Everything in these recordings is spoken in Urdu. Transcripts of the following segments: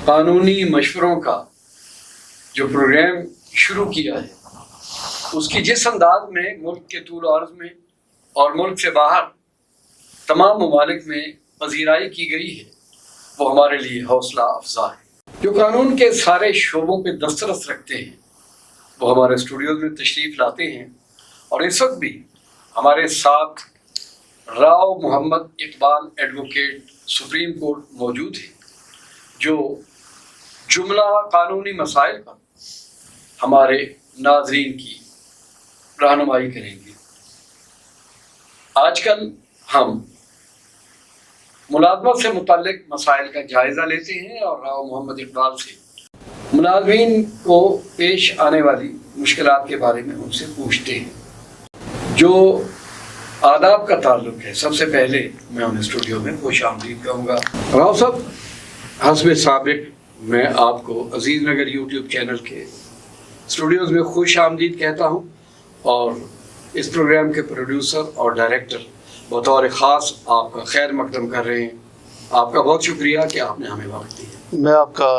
قانونی مشوروں کا جو پروگرام شروع کیا ہے اس کی جس انداز میں ملک کے طول و عرض میں اور ملک سے باہر تمام ممالک میں پذیرائی کی گئی ہے وہ ہمارے لیے حوصلہ افزا ہے۔ جو قانون کے سارے شعبوں پہ دسترس رکھتے ہیں وہ ہمارے اسٹوڈیوز میں تشریف لاتے ہیں اور اس وقت بھی ہمارے ساتھ راؤ محمد اقبال ایڈوکیٹ سپریم کورٹ موجود ہیں جو جملہ قانونی مسائل پر ہمارے ناظرین کی رہنمائی کریں گے۔ آج کل ہم ملازمت سے متعلق مسائل کا جائزہ لیتے ہیں اور راؤ محمد اقبال سے ملازمین کو پیش آنے والی مشکلات کے بارے میں ان سے پوچھتے ہیں۔ جو آداب کا تعلق ہے سب سے پہلے میں انہیں اسٹوڈیو میں خوش آمدید کہوں گا۔ راؤ صاحب، حسب سابق میں آپ کو عزیز نگر یوٹیوب چینل کے اسٹوڈیوز میں خوش آمدید کہتا ہوں اور اس پروگرام کے پروڈیوسر اور ڈائریکٹر بطور خاص آپ کا خیر مقدم کر رہے ہیں۔ آپ کا بہت شکریہ کہ آپ نے ہمیں وقت دیا۔ میں آپ کا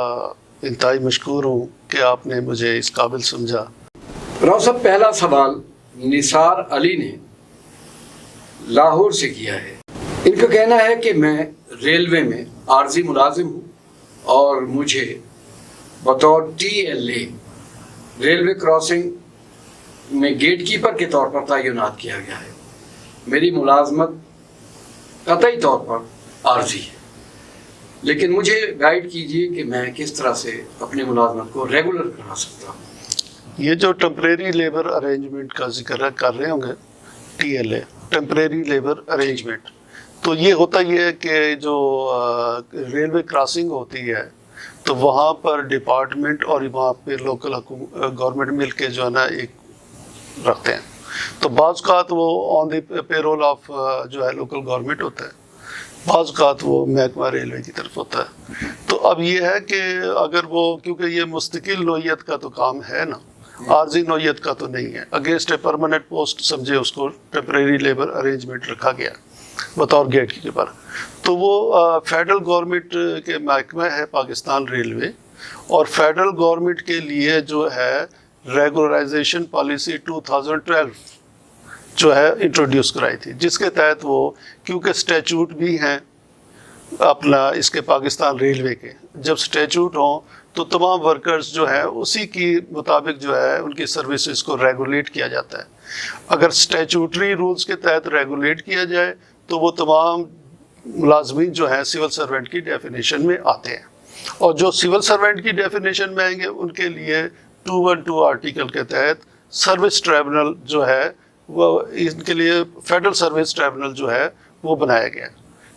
انتہائی مشکور ہوں کہ آپ نے مجھے اس قابل سمجھا۔ راؤ صاحب، پہلا سوال نثار علی نے لاہور سے کیا ہے۔ ان کا کہنا ہے کہ میں ریلوے میں عارضی ملازم ہوں اور مجھے بطور TLA ریلوے کراسنگ میں گیٹ کیپر کے طور پر تعینات کیا گیا ہے۔ میری ملازمت قطعی طور پر عارضی ہے، لیکن مجھے گائیڈ کیجیے کہ میں کس طرح سے اپنی ملازمت کو ریگولر کرا سکتا ہوں۔ یہ جو ٹیمپریری لیبر ارینجمنٹ کا ذکر کر رہے ہوں گے، TLA ٹیمپریری لیبر ارینجمنٹ، تو یہ ہوتا یہ ہے کہ جو ریلوے کراسنگ ہوتی ہے تو وہاں پر ڈپارٹمنٹ اور وہاں پہ لوکل گورنمنٹ مل کے جو ہے نا ایک رکھتے ہیں، تو بعض اوقات وہ آن دی پے رول آف جو ہے لوکل گورنمنٹ ہوتا ہے، بعض اوقات وہ محکمہ ریلوے کی طرف ہوتا ہے۔ تو اب یہ ہے کہ اگر وہ، کیونکہ یہ مستقل نوعیت کا تو کام ہے نا، عارضی نوعیت کا تو نہیں ہے، اگینسٹ اے پرماننٹ پوسٹ سمجھے اس کو ٹیمپریری لیبر ارینجمنٹ رکھا گیا بطور گیٹ کیپر، تو وہ فیڈرل گورنمنٹ کے محکمہ ہے پاکستان ریلوے، اور فیڈرل گورنمنٹ کے لیے جو ہے ریگولرائزیشن پالیسی 2012 جو ہے انٹروڈیوس کرائی تھی، جس کے تحت وہ، کیونکہ اسٹیچوٹ بھی ہیں اپنا اس کے پاکستان ریلوے کے، جب اسٹیچوٹ ہوں تو تمام ورکرز جو ہیں اسی کی مطابق جو ہے ان کی سروسز کو ریگولیٹ کیا جاتا ہے۔ اگر اسٹیچوٹری رولز کے تحت ریگولیٹ کیا جائے تو وہ تمام ملازمین جو ہیں سول سرونٹ کی ڈیفینیشن میں آتے ہیں، اور جو سول سرونٹ کی ڈیفینیشن میں آئیں گے ان کے لیے 212 آرٹیکل کے تحت سروس ٹریبونل جو ہے وہ ان کے لیے فیڈرل سروس ٹریبونل جو ہے وہ بنایا گیا،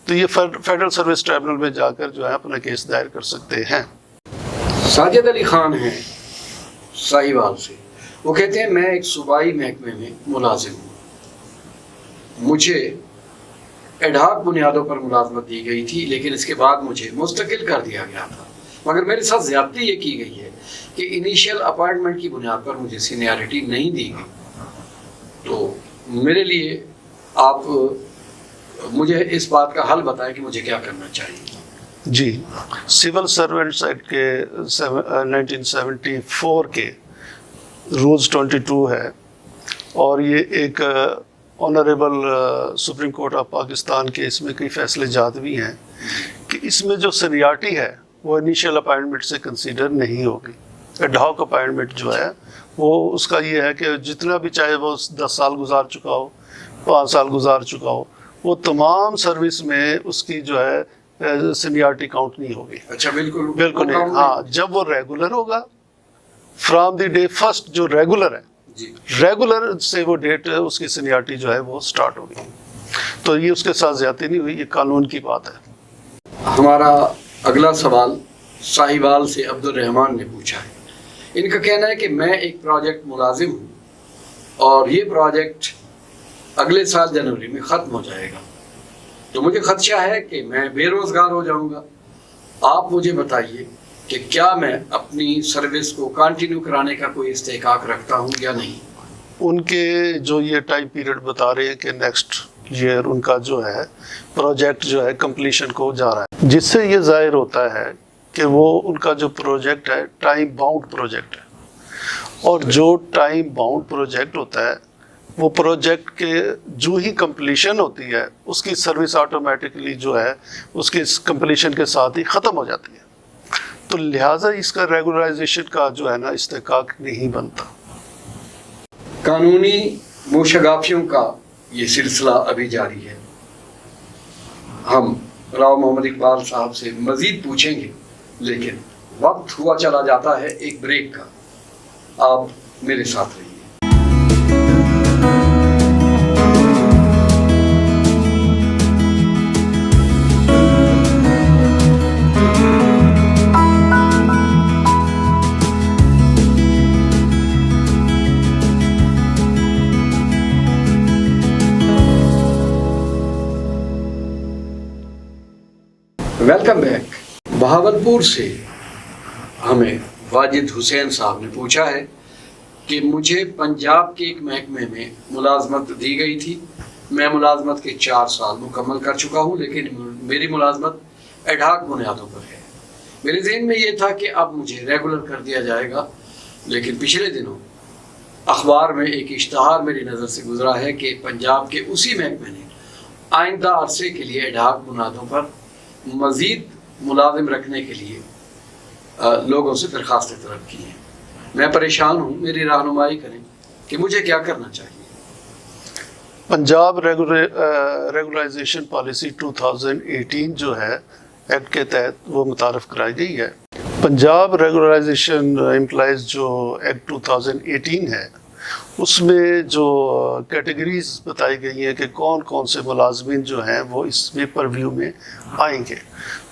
تو یہ فیڈرل سروس ٹریبونل میں جا کر جو ہے اپنا کیس دائر کر سکتے ہیں۔ ساجد علی خان ہیں ساہیوال سے، وہ کہتے ہیں میں ایک صوبائی محکمے میں ملازم ہوں، مجھے ایڈہاک بنیادوں پر ملازمت دی گئی تھی، لیکن اس کے بعد مجھے مستقل کر دیا گیا تھا، مگر میرے ساتھ زیادتی یہ کی گئی ہے کہ انیشیل اپائنٹمنٹ کی بنیاد پر مجھے سینیارٹی نہیں دی گئی۔ تو میرے لیے آپ مجھے اس بات کا حل بتائیں کہ مجھے کیا کرنا چاہیے۔ جی، سول سرونٹس ایکٹ کے 1974 کے رولز 22 ہے، اور یہ ایک honourable supreme court of Pakistan کے اس میں کئی فیصلے جات بھی ہیں کہ اس میں جو سینیارٹی ہے وہ انیشیل اپائنٹمنٹ سے کنسیڈر نہیں ہوگی۔ ایڈہاک اپائنٹمنٹ جو ہے وہ اس کا یہ ہے کہ جتنا بھی، چاہے وہ 10 سال گزار چکا ہو، 5 سال گزار چکا ہو، وہ تمام سروس میں اس کی جو ہے سینیارٹی کاؤنٹ نہیں ہوگی۔ اچھا، بالکل بالکل نہیں، ہاں، جب وہ ریگولر ہوگا فرام دی ڈے فرسٹ، جو ریگولر ہے جی، ریگولر سے وہ ڈیٹ اس کی سینیارٹی جو ہے وہ سٹارٹ ہوگی، تو یہ اس کے ساتھ زیادتی نہیں ہوئی، یہ قانون کی بات ہے۔ ہمارا اگلا سوال ساہیوال سے عبد الرحمان نے پوچھا ہے۔ ان کا کہنا ہے کہ میں ایک پروجیکٹ ملازم ہوں اور یہ پروجیکٹ اگلے سال جنوری میں ختم ہو جائے گا، تو مجھے خدشہ ہے کہ میں بے روزگار ہو جاؤں گا۔ آپ مجھے بتائیے کہ کیا میں اپنی سروس کو کنٹینیو کرانے کا کوئی استحقاق رکھتا ہوں یا نہیں۔ ان کے جو یہ ٹائم پیریڈ بتا رہے ہیں کہ نیکسٹ ایئر ان کا جو ہے پروجیکٹ جو ہے کمپلیشن کو جا رہا ہے، جس سے یہ ظاہر ہوتا ہے کہ وہ ان کا جو پروجیکٹ ہے ٹائم باؤنڈ پروجیکٹ ہے، اور جو ٹائم باؤنڈ پروجیکٹ ہوتا ہے وہ پروجیکٹ کے جو ہی کمپلیشن ہوتی ہے اس کی سروس آٹومیٹکلی جو ہے اس کی کمپلیشن کے ساتھ ہی ختم ہو جاتی ہے، تو لہٰذا اس کا ریگولرائزیشن کا جو ہے نا استحقاق نہیں بنتا۔ قانونی موشگافیوں کا یہ سلسلہ ابھی جاری ہے۔ ہم راؤ محمد اقبال صاحب سے مزید پوچھیں گے، لیکن وقت ہوا چلا جاتا ہے ایک بریک کا۔ آپ میرے ساتھ رہیے۔ Welcome back. بہاولپور سے ہمیں واجد حسین صاحب نے پوچھا ہے کہ مجھے پنجاب کے ایک محکمے میں ملازمت دی گئی تھی، میں ملازمت کے 4 سال مکمل کر چکا ہوں، لیکن میری ملازمت ایڈھاک بنیادوں پر ہے۔ میرے ذہن میں یہ تھا کہ اب مجھے ریگولر کر دیا جائے گا، لیکن پچھلے دنوں اخبار میں ایک اشتہار میری نظر سے گزرا ہے کہ پنجاب کے اسی محکمے نے آئندہ عرصے کے لیے ایڈھاک بنیادوں پر مزید ملازم رکھنے کے لیے لوگوں سے درخواستیں طلب کی ہیں۔ میں پریشان ہوں، میری رہنمائی کریں کہ مجھے کیا کرنا چاہیے۔ پنجاب ریگولائزیشن پالیسی 2018 جو ہے ایکٹ کے تحت وہ متعارف کرائی گئی ہے۔ پنجاب ریگولائزیشن امپلائز جو ایکٹ 2018 ہے اس میں جو کیٹیگریز بتائی گئی ہیں کہ کون کون سے ملازمین جو ہیں وہ اس میں پرویو میں آئیں گے،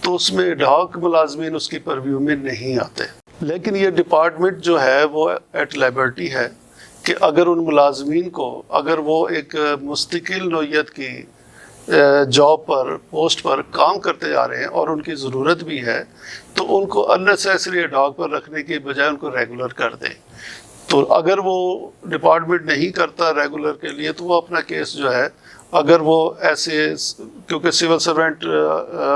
تو اس میں ڈھاک ملازمین اس کی پرویو میں نہیں آتے، لیکن یہ ڈپارٹمنٹ جو ہے وہ ایٹ لائبرٹی ہے کہ اگر ان ملازمین کو اگر وہ ایک مستقل نوعیت کی جاب پر پوسٹ پر کام کرتے آ رہے ہیں اور ان کی ضرورت بھی ہے تو ان کو اننیسیسری ڈھاک پر رکھنے کی بجائے ان کو ریگولر کر دیں۔ تو اگر وہ ڈپارٹمنٹ نہیں کرتا ریگولر کے لیے تو وہ اپنا کیس جو ہے اگر وہ ایسے کیونکہ سول سرونٹ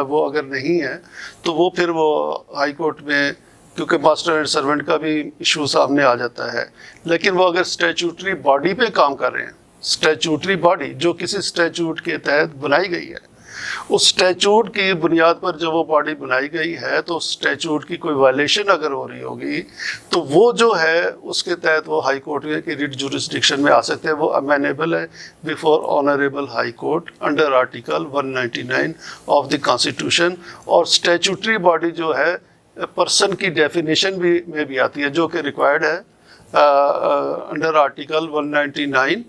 وہ اگر نہیں ہے تو وہ پھر وہ ہائی کورٹ میں، کیونکہ ماسٹر اینڈ سرونٹ کا بھی ایشو سامنے آ جاتا ہے، لیکن وہ اگر اسٹیچوٹری باڈی پہ کام کر رہے ہیں، اسٹیچوٹری باڈی جو کسی اسٹیچوٹ کے تحت بنائی گئی ہے، اس اسٹیچوٹ کی بنیاد پر جب وہ باڈی بنائی گئی ہے تو اسٹیچوٹ کی کوئی وائلیشن اگر ہو رہی ہوگی تو وہ جو ہے اس کے تحت وہ ہائی کورٹ کی ریٹ جورسڈکشن میں آ سکتے ہیں، وہ امینیبل ہے before honourable high court under article 199 of the constitution. اور اسٹیچوٹری باڈی جو ہے پرسن کی ڈیفینیشن میں بھی آتی ہے جو کہ ریکوائرڈ ہے under article 199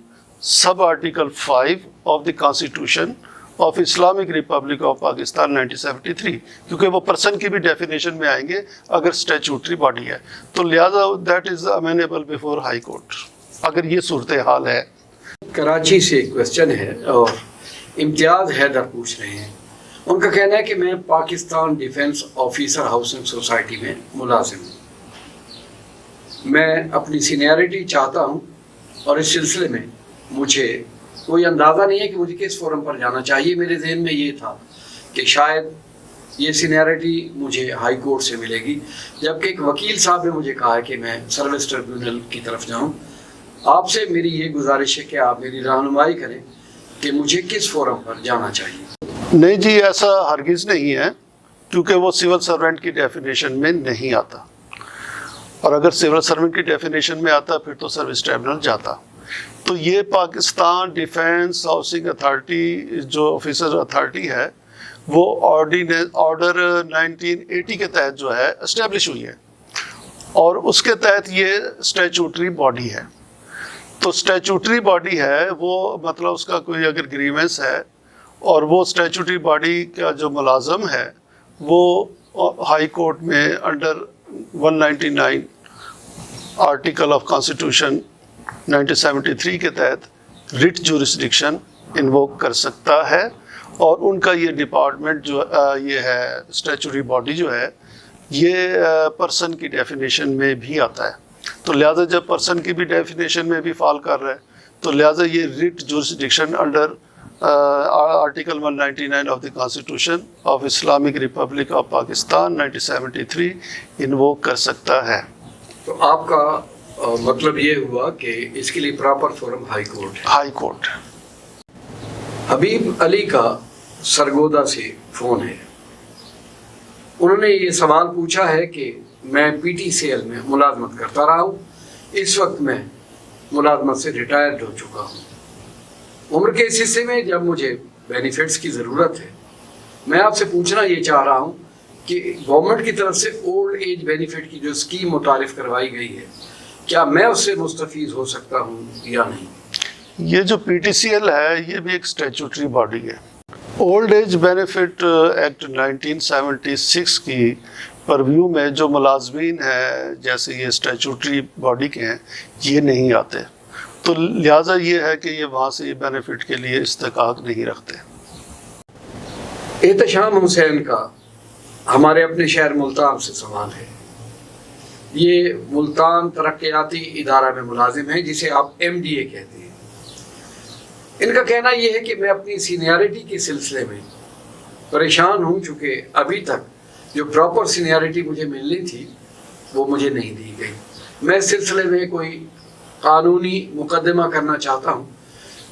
sub article 5 of the constitution of Islamic republic of Pakistan 1973، کیونکہ وہ پرسن کی بھی ڈیفینیشن میں آئیں گے اگر اسٹیچوٹری باڈی ہے، تو لہٰذا that is amenable before high court اگر یہ صورتحال ہے۔ کراچی سے ایک کوشچن ہے اور امتیاز حیدر پوچھ رہے ہیں، ان کا کہنا ہے کہ میں Pakistan defence officer housing society میں ملازم ہوں، میں اپنی سینیئرٹی چاہتا ہوں اور اس سلسلے میں مجھے کوئی اندازہ نہیں ہے کہ مجھے کس فورم پر جانا چاہیے۔ میرے ذہن میں یہ تھا کہ شاید یہ سینیئرٹی مجھے ہائی کورٹ سے ملے گی، جبکہ ایک وکیل صاحب نے مجھے کہا ہے کہ میں سروس ٹریبیونل کی طرف جاؤں۔ آپ سے میری یہ گزارش ہے کہ آپ میری رہنمائی کریں کہ مجھے کس فورم پر جانا چاہیے۔ نہیں جی، ایسا ہرگز نہیں ہے، کیونکہ وہ سول سرونٹ کی ڈیفینیشن میں نہیں آتا، اور اگر سول سرونٹ کی ڈیفینیشن میں آتا پھر تو سروس ٹریبیونل جاتا۔ تو یہ پاکستان ڈیفینس ہاؤسنگ اتھارٹی جو آفیسر اتھارٹی ہے وہ آرڈر 1980 کے تحت جو ہے اسٹیبلش ہوئی ہے، اور اس کے تحت یہ اسٹیچوٹری باڈی ہے۔ تو اسٹیچوٹری باڈی ہے وہ مطلب اس کا کوئی اگر گریونس ہے اور وہ اسٹیچوٹری باڈی کا جو ملازم ہے وہ ہائی کورٹ میں انڈر 199 آرٹیکل آف کانسٹیٹیوشن 1973 کے تحت ریٹ جورسڈکشن انووک کر سکتا ہے، اور ان کا یہ ڈپارٹمنٹ جو یہ ہے اسٹیچوٹری باڈی جو ہے یہ پرسن کی ڈیفینیشن میں بھی آتا ہے۔ تو لہٰذا جب پرسن کی بھی ڈیفینیشن میں بھی فال کر رہا ہے تو لہٰذا یہ rate jurisdiction under article 199 of the constitution of Islamic republic of Pakistan 1973 invoke کر سکتا ہے۔ تو آپ کا مطلب یہ ہوا کہ اس کے لیے پراپر فورم ہائی کورٹ ہے۔ High court. حبیب علی کا سرگودا سے فون ہے، انہوں نے یہ سوال پوچھا ہے کہ میں پی ٹی سی ایل میں ملازمت کرتا رہا ہوں، اس وقت میں ملازمت سے ریٹائرڈ ہو چکا ہوں، عمر کے اس حصے میں جب مجھے بینیفٹس کی ضرورت ہے، میں آپ سے پوچھنا یہ چاہ رہا ہوں کہ گورنمنٹ کی طرف سے اولڈ ایج بینیفٹ کی جو اسکیم متعارف کروائی گئی ہے، کیا میں اس سے مستفید ہو سکتا ہوں یا نہیں؟ یہ جو پی ٹی سی ایل ہے یہ بھی ایک اسٹیچوٹری باڈی ہے۔ اولڈ ایج بینیفٹ ایکٹ 1976 کی پرویو میں جو ملازمین ہیں جیسے یہ اسٹیچوٹری باڈی کے ہیں یہ نہیں آتے، تو لہٰذا یہ ہے کہ یہ وہاں سے یہ بینیفٹ کے لیے استحقاق نہیں رکھتے۔ احتشام حسین کا ہمارے اپنے شہر ملتان سے سوال ہے، یہ ملتان ترقیاتی ادارہ میں ملازم ہیں جسے آپ ایم ڈی اے کہتے ہیں۔ ان کا کہنا یہ ہے کہ میں اپنی سینیارٹی کے سلسلے میں پریشان ہوں، چونکہ ابھی تک جو پراپر سینیارٹی مجھے ملنی تھی وہ مجھے نہیں دی گئی۔ میں اس سلسلے میں کوئی قانونی مقدمہ کرنا چاہتا ہوں،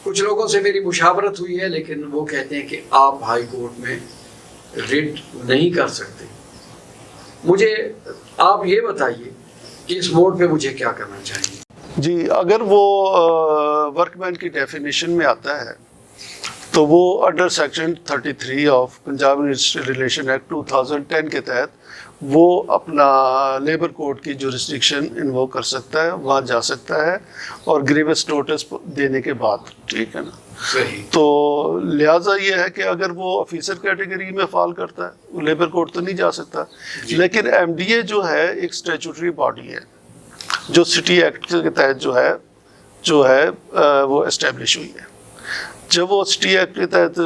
کچھ لوگوں سے میری مشاورت ہوئی ہے لیکن وہ کہتے ہیں کہ آپ ہائی کورٹ میں ریٹ نہیں کر سکتے۔ مجھے آپ یہ بتائیے کہ اس موڈ پہ مجھے کیا کرنا چاہیے؟ جی، اگر وہ ورک مین کی ڈیفینیشن میں آتا ہے تو وہ under section 33 of Punjab relation act 2010 کے تحت وہ اپنا لیبر کوڈ کی جورسڈکشن انوو کر سکتا ہے، وہاں جا سکتا ہے اور گریوس نوٹس دینے کے بعد، ٹھیک ہے نا؟ صحیح۔ تو لہٰذا یہ ہے کہ اگر وہ آفیسر کیٹیگری میں فال کرتا ہے وہ لیبر کوڈ تو نہیں جا سکتا، لیکن ایم ڈی اے جو ہے ایک اسٹیچوٹری باڈی ہے جو سٹی ایکٹ کے تحت جو ہے وہ اسٹیبلش ہوئی ہے۔ جب وہ سٹی ایکٹ کے تحت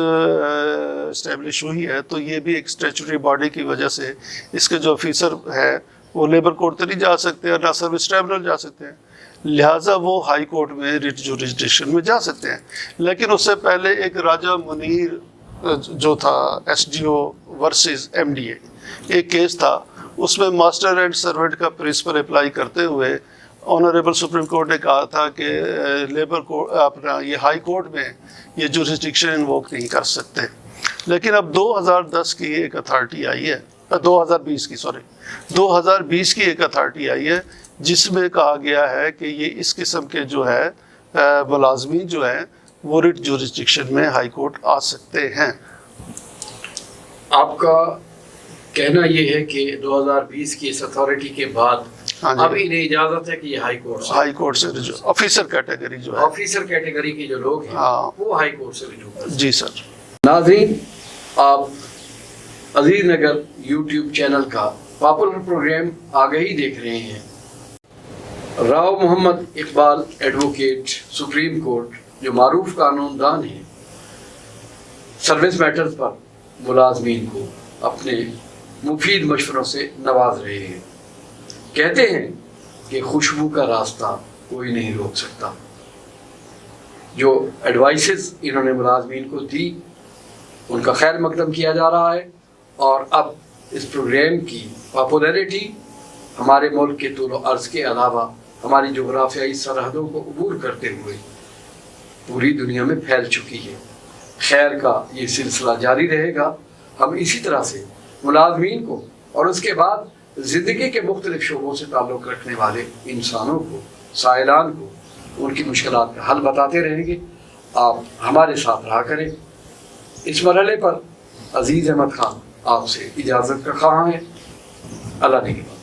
اسٹیبلش ہوئی ہے تو یہ بھی ایک اسٹیچوٹری باڈی کی وجہ سے اس کے جو آفیسر ہے وہ لیبر کورٹ تو نہیں جا سکتے اور نہ سروس ٹریبونل جا سکتے ہیں، لہٰذا وہ ہائی کورٹ میں ریٹ جوریسڈکشن میں جا سکتے ہیں۔ لیکن اس سے پہلے ایک راجہ منیر جو تھا S D O versus M D A ایک کیس تھا، اس میں ماسٹر اینڈ سرونٹ کا پرنسپل اپلائی کرتے ہوئے آنریبل سپریم کورٹ نے کہا تھا کہ لیبر کورٹ اپنا یہ ہائی کورٹ میں یہ جورسڈکشن انووک نہیں کر سکتے۔ لیکن اب 2010 کی ایک اتھارٹی آئی ہے، 2020 کی ایک اتھارٹی آئی ہے جس میں کہا گیا ہے کہ یہ اس قسم کے جو ہے ملازمین جو ہیں وہ ریٹ جورسڈکشن میں ہائی کورٹ آ سکتے ہیں۔ آپ کا کہنا یہ ہے کہ 2020 کی اس اتھارٹی کے بعد اب انہیں اجازت ہے کہ یہ ہائی کورٹ سے آفیسر کیٹیگری جو ہے آفیسر کیٹیگری کے جو لوگ ہیں وہ ہائی کورٹ سے رجوع کر سکتے ہیں۔ جی سر۔ ناظرین، آپ عزیز نگر یوٹیوب چینل کا پاپولر پروگرام آگہی دیکھ رہے ہیں۔ راؤ محمد اقبال ایڈوکیٹ سپریم کورٹ جو معروف قانون دان ہیں، سروس میٹرز پر ملازمین کو اپنے مفید مشوروں سے نواز رہے ہیں۔ کہتے ہیں کہ خوشبو کا راستہ کوئی نہیں روک سکتا۔ جو ایڈوائسز انہوں نے ملازمین کو دی ان کا خیر مقدم کیا جا رہا ہے، اور اب اس پروگرام کی پاپولیرٹی ہمارے ملک کے طول و عرض کے علاوہ ہماری جغرافیائی سرحدوں کو عبور کرتے ہوئے پوری دنیا میں پھیل چکی ہے۔ خیر کا یہ سلسلہ جاری رہے گا۔ ہم اسی طرح سے ملازمین کو اور اس کے بعد زندگی کے مختلف شعبوں سے تعلق رکھنے والے انسانوں کو، سائلان کو، ان کی مشکلات کا حل بتاتے رہیں گے۔ آپ ہمارے ساتھ رہا کریں۔ اس مرحلے پر عزیز احمد خان آپ سے اجازت کا خواہاں ہے۔ اللہ نگہبان۔